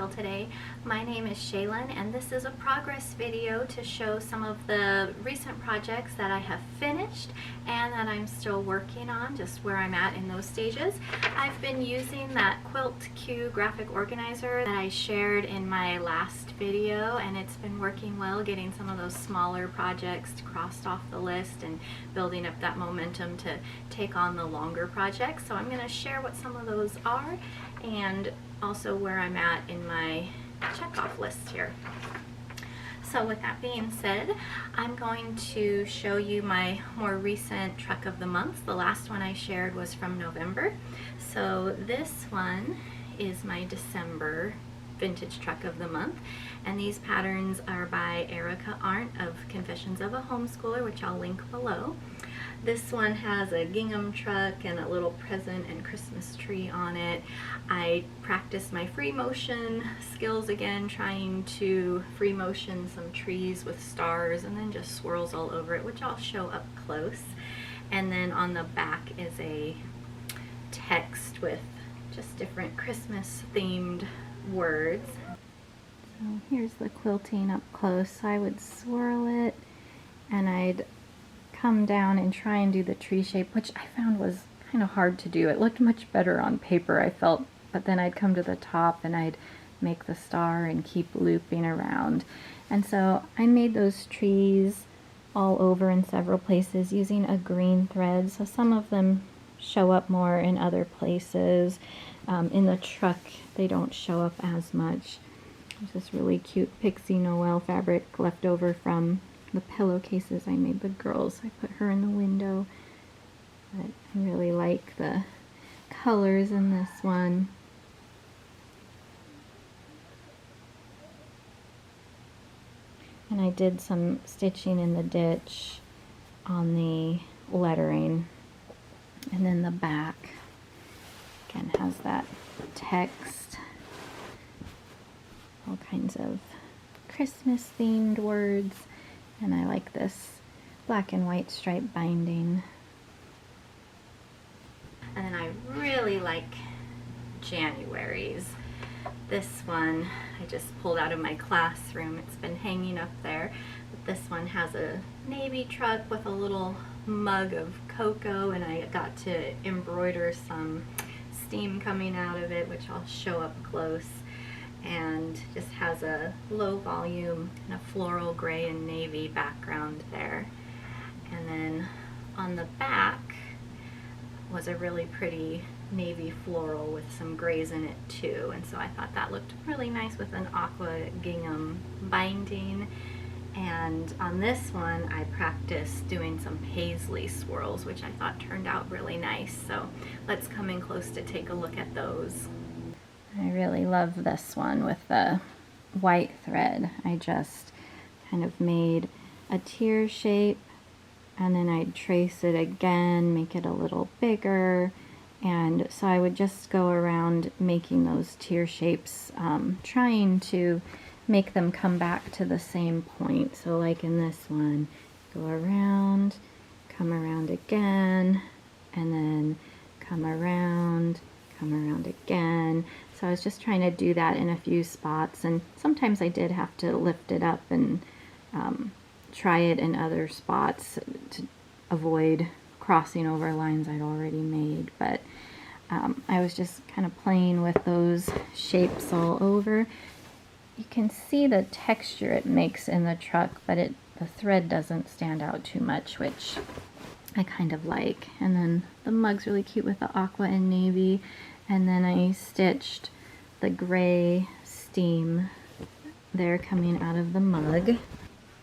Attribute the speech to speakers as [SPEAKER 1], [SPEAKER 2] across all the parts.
[SPEAKER 1] tutorial today. My name is Shaylin and this is a progress video to show some of the recent projects that I have finished and that I'm still working on, just where I'm at in those stages. I've been using that Quilt Queue graphic organizer that I shared in my last video, and it's been working well, getting some of those smaller projects crossed off the list and building up that momentum to take on the longer projects. So I'm going to share what some of those are and also where I'm at in my checkoff list here. So with that being said, I'm going to show you my more recent truck of the month. The last one I shared was from November. So this one is my December vintage truck of the month, and these patterns are by Erica Arndt of Confessions of a Homeschooler, which I'll link below. This one has a gingham truck and a little present and Christmas tree on it. I practiced my free motion skills again, trying to free motion some trees with stars and then just swirls all over it, which I'll show up close. And then on the back is a text with just different Christmas themed words. So here's the quilting up close. I would swirl it and I'd come down and try and do the tree shape, which I found was kind of hard to do. It looked much better on paper, I felt, but then I'd come to the top and I'd make the star and keep looping around. And so I made those trees all over in several places using a green thread, so some of them show up more in other places. In the truck they don't show up as much. There's this really cute Pixie Noel fabric left over from the pillowcases I made the girls. I put her in the window. But I really like the colors in this one. And I did some stitching in the ditch on the lettering. And then the back again has that text. All kinds of Christmas themed words. And I like this black and white stripe binding. And then I really like January's. This one I just pulled out of my classroom. It's been hanging up there. But this one has a navy truck with a little mug of cocoa, and I got to embroider some steam coming out of it, which I'll show up close. And just has a low volume and a floral gray and navy background there. And then on the back was a really pretty navy floral with some grays in it too, and so I thought that looked really nice with an aqua gingham binding. And on this one I practiced doing some paisley swirls, which I thought turned out really nice. So let's come in close to take a look at those. I really love this one with the white thread. I just kind of made a tear shape and then I'd trace it again, make it a little bigger. And so I would just go around making those tear shapes, trying to make them come back to the same point. So like in this one, go around, come around again, and then come around again. So I was just trying to do that in a few spots, and sometimes I did have to lift it up and try it in other spots to avoid crossing over lines I'd already made. But I was just kind of playing with those shapes all over. You can see the texture it makes in the truck, but the thread doesn't stand out too much, which I kind of like. And then the mug's really cute with the aqua and navy. And then I stitched the gray steam there coming out of the mug.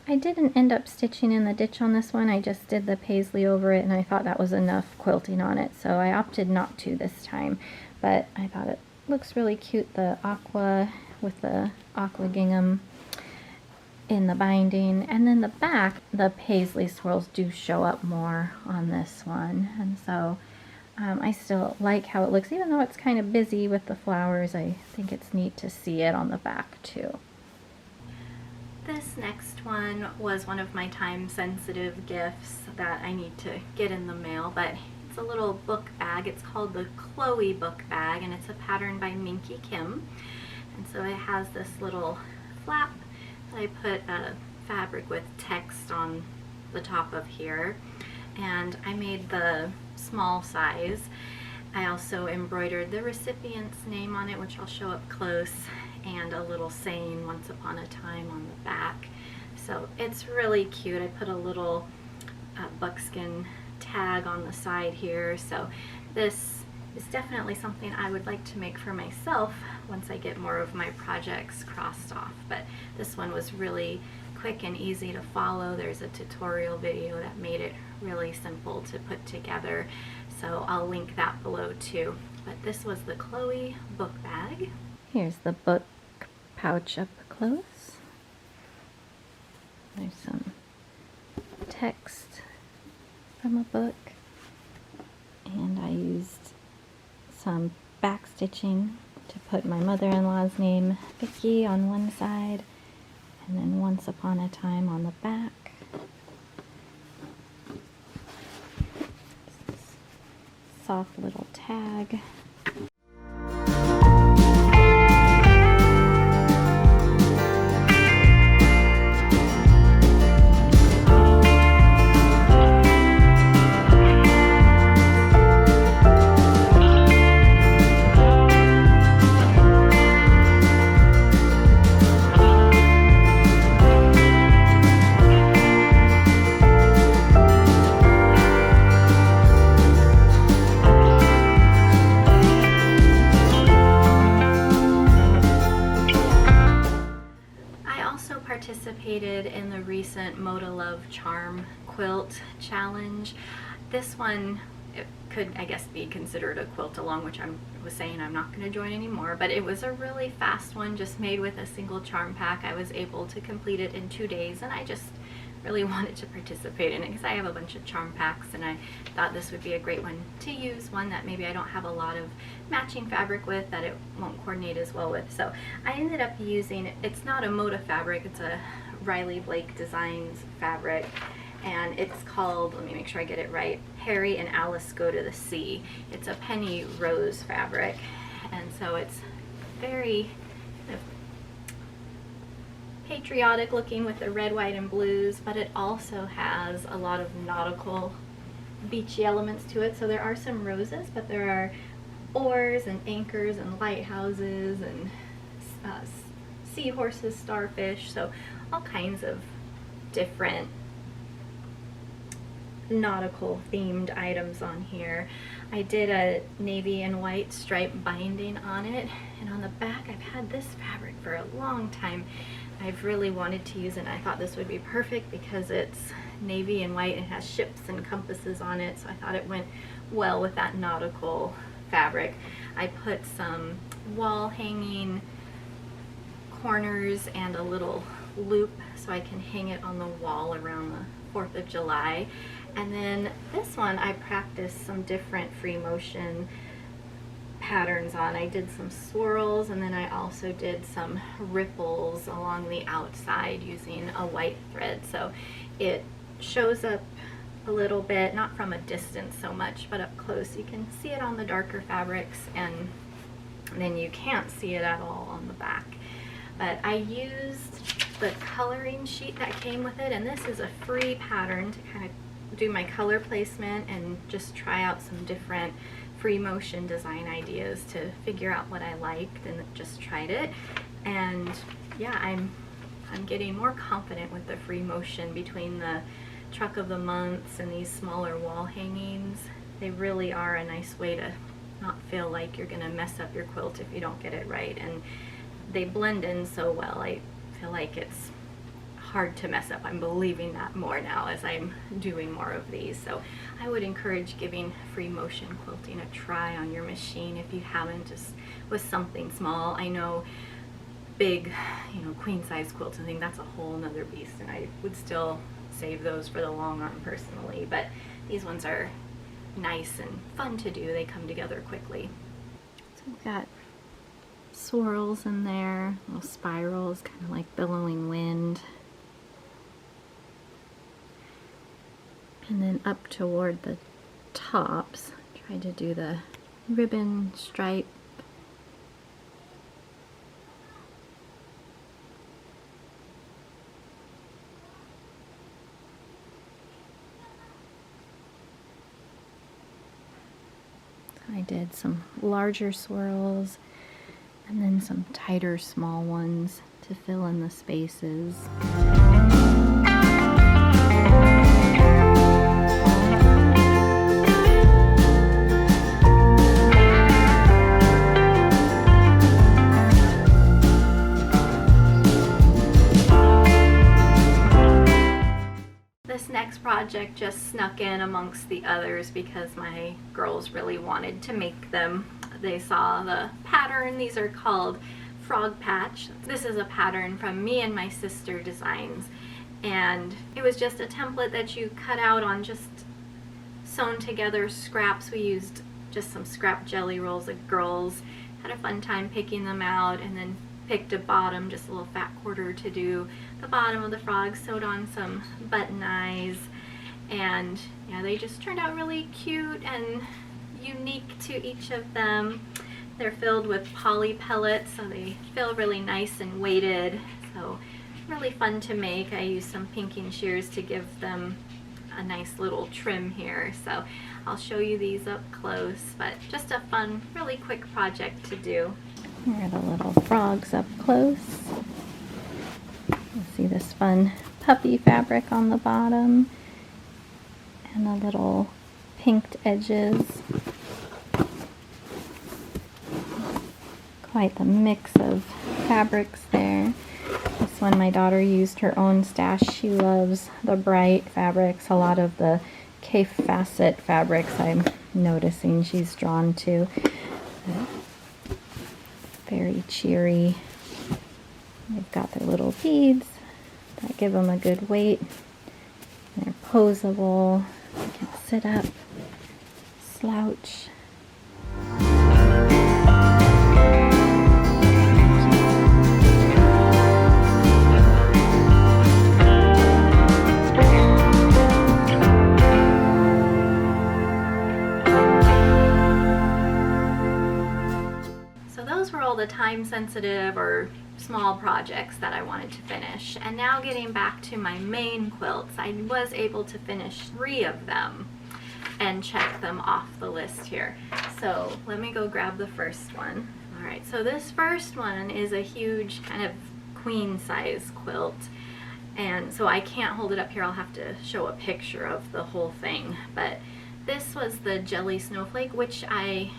[SPEAKER 1] I didn't end up stitching in the ditch on this one. I just did the paisley over it, and I thought that was enough quilting on it, so I opted not to this time. But I thought it looks really cute, the aqua with the aqua gingham in the binding. And then the back, the paisley swirls do show up more on this one, and so I still like how it looks, even though it's kind of busy with the flowers. I think it's neat to see it on the back too. This next one was one of my time-sensitive gifts that I need to get in the mail, but it's a little book bag. It's called the Chloe book bag, and it's a pattern by Minky Kim. And so it has this little flap that I put a fabric with text on the top of here, and I made the small size. I also embroidered the recipient's name on it, which I'll show up close, and a little saying "Once Upon a Time" on the back. So it's really cute. I put a little buckskin tag on the side here. So this is definitely something I would like to make for myself once I get more of my projects crossed off. But this one was really quick and easy to follow. There's a tutorial video that made it really simple to put together, so I'll link that below too. But this was the Chloe book bag. Here's the book pouch up close. There's some text from a book, and I used some back stitching to put my mother-in-law's name, Vicky, on one side, and then "Once Upon a Time" on the back. Soft little tag. Participated in the recent Moda Love Charm quilt challenge. This one, it could, I guess, be considered a quilt along, which I was saying I'm not going to join anymore, but it was a really fast one, just made with a single charm pack. I was able to complete it in 2 days, and I just really wanted to participate in it because I have a bunch of charm packs, and I thought this would be a great one to use, one that maybe I don't have a lot of matching fabric with, that it won't coordinate as well with. So I ended up using, it's not a Moda fabric, it's a Riley Blake Designs fabric, and it's called, let me make sure I get it right, Harry and Alice Go to the Sea. It's a penny rose fabric, and so it's very kind of patriotic looking with the red, white, and blues, but it also has a lot of nautical beachy elements to it. So there are some roses, but there are oars and anchors and lighthouses and seahorses, starfish, so all kinds of different nautical themed items on here. I did a navy and white stripe binding on it, and on the back I've had this fabric for a long time. I've really wanted to use it, and I thought this would be perfect because it's navy and white and has ships and compasses on it, so I thought it went well with that nautical fabric. I put some wall hanging corners and a little loop so I can hang it on the wall around the 4th of July. And then this one I practiced some different free motion patterns on. I did some swirls, and then I also did some ripples along the outside using a white thread. So it shows up a little bit, not from a distance so much, but up close. You can see it on the darker fabrics, and then you can't see it at all on the back. But I used the coloring sheet that came with it, and this is a free pattern to kind of do my color placement and just try out some different free motion design ideas to figure out what I liked, and just tried it. And yeah, I'm getting more confident with the free motion between the truck of the months and these smaller wall hangings. They really are a nice way to not feel like you're gonna mess up your quilt if you don't get it right, and they blend in so well. I feel like it's hard to mess up. I'm believing that more now as I'm doing more of these. So I would encourage giving free motion quilting a try on your machine if you haven't, just with something small. I know big, queen size quilts and things, that's a whole nother beast, and I would still save those for the long arm personally, but these ones are nice and fun to do. They come together quickly. So we've got swirls in there, little spirals, kind of like billowing wind. And then up toward the tops, try to do the ribbon stripe I did some larger swirls and then some tighter small ones to fill in the spaces. This next project just snuck in amongst the others because my girls really wanted to make them. They saw the pattern. These are called Frog Patch. This is a pattern from me and my sister designs, and it was just a template that you cut out on just sewn together scraps. We used just some scrap jelly rolls. The girls had a fun time picking them out, and then picked a bottom, just a little fat quarter to do the bottom of the frog, sewed on some button eyes, and yeah, they just turned out really cute and unique to each of them. They're filled with poly pellets, so they feel really nice and weighted, so really fun to make. I used some pinking shears to give them a nice little trim here, so I'll show you these up close, but just a fun, really quick project to do. Here are the little frogs up close. You see this fun puppy fabric on the bottom and the little pinked edges. Quite the mix of fabrics there. This one my daughter used her own stash. She loves the bright fabrics. A lot of the Cape facet fabrics I'm noticing she's drawn to. Very cheery. They've got their little beads that give them a good weight. They're posable. You can sit up, slouch. The time-sensitive or small projects that I wanted to finish, and now getting back to my main quilts, I was able to finish 3 of them and check them off the list here. So let me go grab the first one. All right, so this first one is a huge kind of queen size quilt, and so I can't hold it up here. I'll have to show a picture of the whole thing, but this was the Jelly Snowflake, which I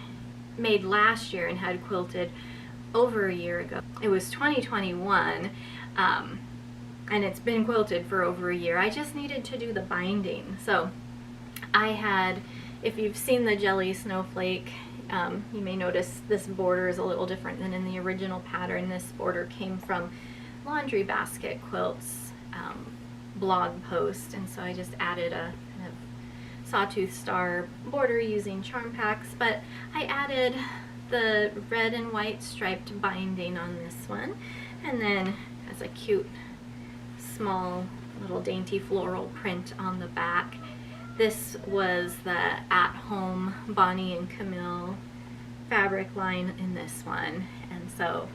[SPEAKER 1] made last year and had quilted over a year ago. It was 2021, and it's been quilted for over a year. I just needed to do the binding. So I had, if you've seen the Jelly Snowflake, you may notice this border is a little different than in the original pattern. This border came from Laundry Basket Quilts blog post, and so I just added a kind of sawtooth star border using charm packs, but I added the red and white striped binding on this one, and then has a cute small little dainty floral print on the back. This was the at-home Bonnie and Camille fabric line in this one, and so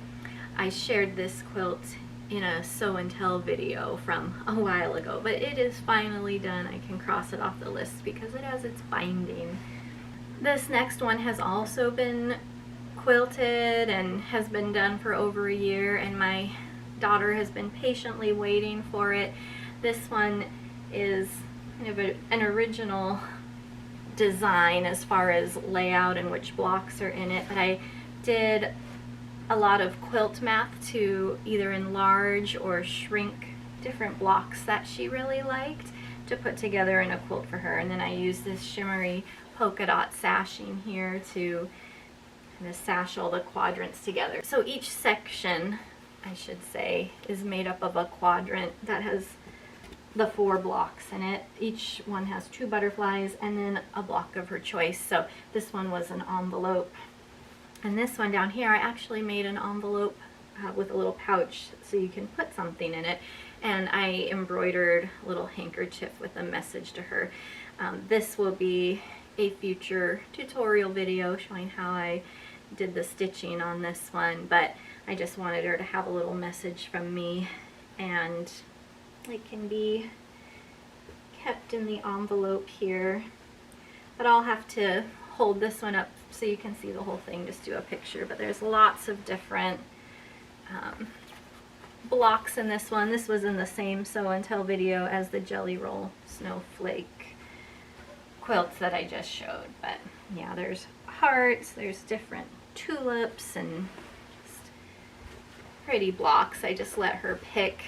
[SPEAKER 1] I shared this quilt in a sew and tell video from a while ago, but it is finally done. I can cross it off the list because it has its binding. This next one has also been quilted and has been done for over a year, and my daughter has been patiently waiting for it. This one is kind of an original design as far as layout and which blocks are in it, but I did a lot of quilt math to either enlarge or shrink different blocks that she really liked to put together in a quilt for her, and then I used this shimmery polka dot sashing here to kind of sash all the quadrants together. So each section, I should say, is made up of a quadrant that has the 4 blocks in it. Each one has 2 butterflies and then a block of her choice. So this one was an envelope, and this one down here I actually made an envelope with a little pouch so you can put something in it, and I embroidered a little handkerchief with a message to her. This will be a future tutorial video showing how I did the stitching on this one, but I just wanted her to have a little message from me, and it can be kept in the envelope here. But I'll have to hold this one up so you can see the whole thing, just do a picture, but there's lots of different blocks in this one. This was in the same Sew and Tell video as the Jelly Roll Snowflake quilts that I just showed. But yeah, there's hearts, there's different tulips, and just pretty blocks. I just let her pick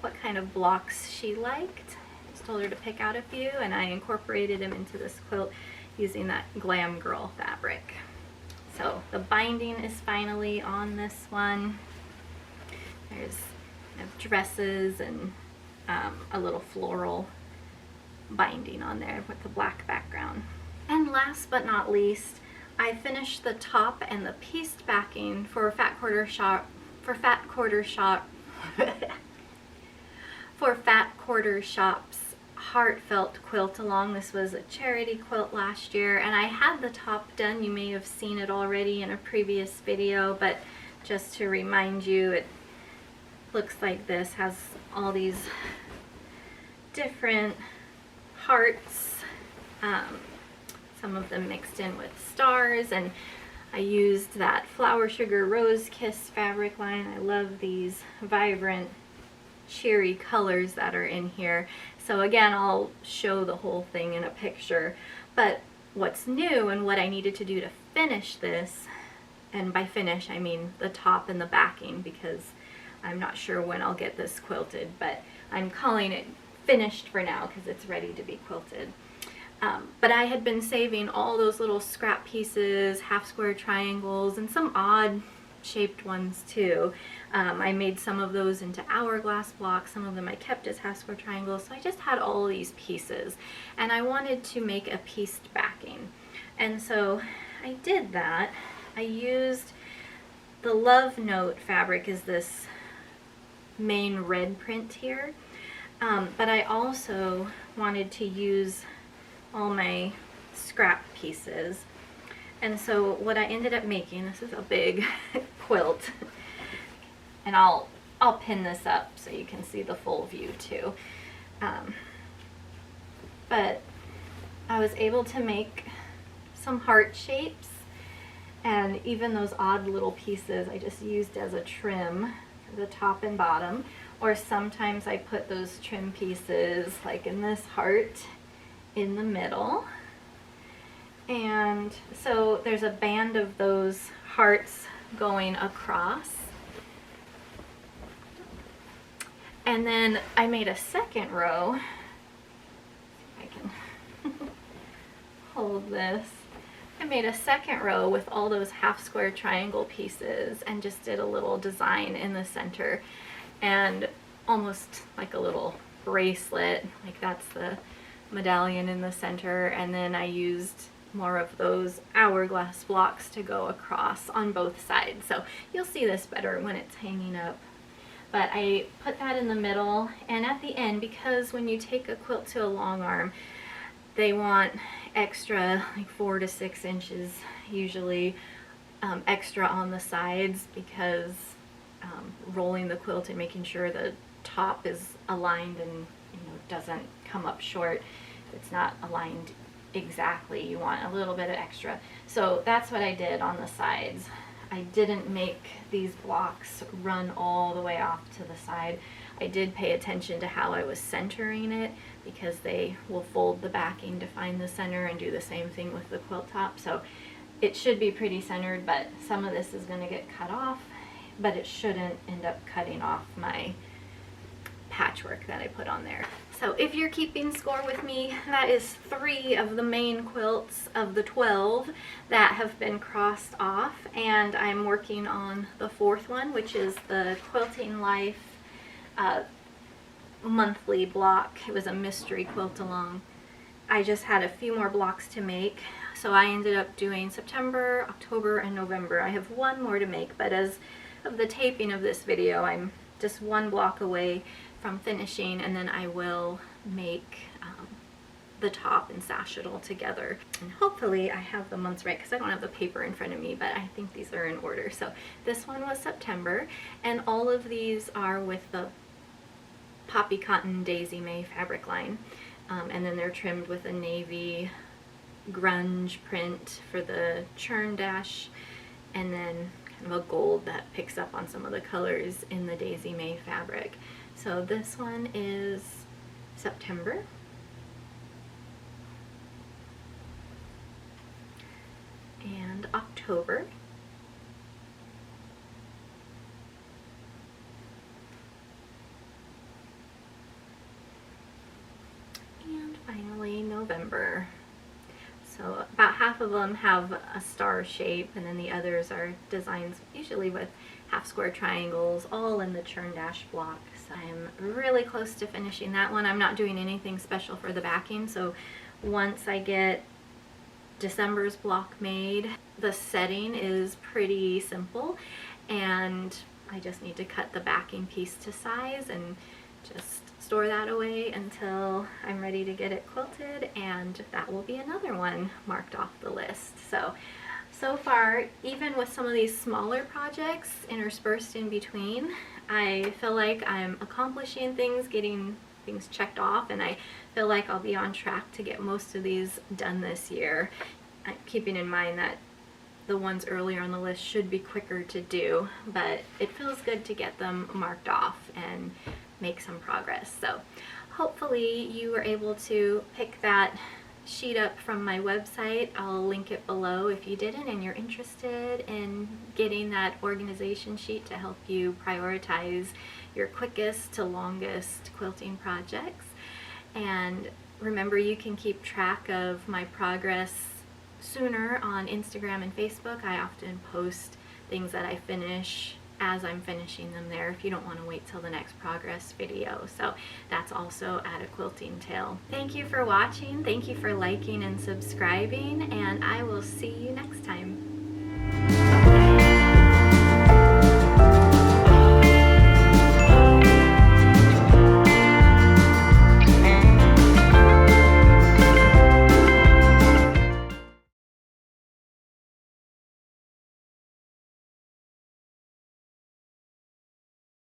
[SPEAKER 1] what kind of blocks she liked. Just told her to pick out a few, and I incorporated them into this quilt using that Glam Girl fabric. So the binding is finally on this one. There's dresses and a little floral binding on there with the black background. And last but not least, I finished the top and the pieced backing for Fat Quarter Shop's Heartfelt Quilt Along. This was a charity quilt last year, and I had the top done. You may have seen it already in a previous video, but just to remind you, it looks like this. Has all these different hearts, some of them mixed in with stars, and I used that Flower Sugar Rose Kiss fabric line. I love these vibrant cheery colors that are in here. So again, I'll show the whole thing in a picture, but what's new and what I needed to do to finish this, and by finish I mean the top and the backing, because I'm not sure when I'll get this quilted, but I'm calling it finished for now because it's ready to be quilted. But I had been saving all those little scrap pieces, half square triangles, and some odd shaped ones too. I made some of those into hourglass blocks, some of them I kept as half square triangles, so I just had all these pieces, and I wanted to make a pieced backing. And so I did that. I used the Love Note fabric, is this main red print here, but I also wanted to use all my scrap pieces. And so what I ended up making, this is a big quilt, and I'll pin this up so you can see the full view too. But I was able to make some heart shapes, and even those odd little pieces I just used as a trim for the top and bottom, or sometimes I put those trim pieces like in this heart in the middle. And so there's a band of those hearts going across. And then I made a second row. I can hold this. I made a second row with all those half square triangle pieces and just did a little design in the center, and almost like a little bracelet, like that's the medallion in the center, and then I used more of those hourglass blocks to go across on both sides. So you'll see this better when it's hanging up. But I put that in the middle, and at the end, because when you take a quilt to a long arm, they want extra, like 4 to 6 inches usually, extra on the sides, because rolling the quilt and making sure the top is aligned and doesn't come up short. If it's not aligned exactly, you want a little bit of extra. So that's what I did on the sides. I didn't make these blocks run all the way off to the side. I did pay attention to how I was centering it, because they will fold the backing to find the center and do the same thing with the quilt top. So it should be pretty centered, but some of this is going to get cut off, but it shouldn't end up cutting off my patchwork that I put on there. So if you're keeping score with me, that is 3 of the main quilts of the 12 that have been crossed off, and I'm working on the 4th one, which is the Quilting Life monthly block. It was a mystery quilt along. I just had a few more blocks to make, so I ended up doing September, October, and November. I have 1 more to make, but as of the taping of this video, I'm just 1 block away from finishing, and then I will make the top and sash it all together. And hopefully I have the months right, because I don't have the paper in front of me, but I think these are in order. So this one was September, and all of these are with the Poppy Cotton Daisy May fabric line, and then they're trimmed with a navy grunge print for the churn dash, and then kind of a gold that picks up on some of the colors in the Daisy May fabric. So this one is September. And October. And finally November. So about half of them have a star shape, and then the others are designs usually with half square triangles, all in the churn dash block. So I'm really close to finishing that one. I'm not doing anything special for the backing, so once I get December's block made, the setting is pretty simple, and I just need to cut the backing piece to size and just store that away until I'm ready to get it quilted, and that will be another one marked off the list. So far, even with some of these smaller projects interspersed in between, I feel like I'm accomplishing things, getting things checked off, and I feel like I'll be on track to get most of these done this year. Keeping in mind that the ones earlier on the list should be quicker to do, but it feels good to get them marked off and make some progress. So hopefully you were able to pick that sheet up from my website. I'll link it below if you didn't and you're interested in getting that organization sheet to help you prioritize your quickest to longest quilting projects. And remember, you can keep track of my progress sooner on Instagram and Facebook. I often post things that I finish as I'm finishing them there if you don't want to wait till the next progress video. So that's also at A Quilting Tale. Thank you for watching, thank you for liking and subscribing, and I will see you next time.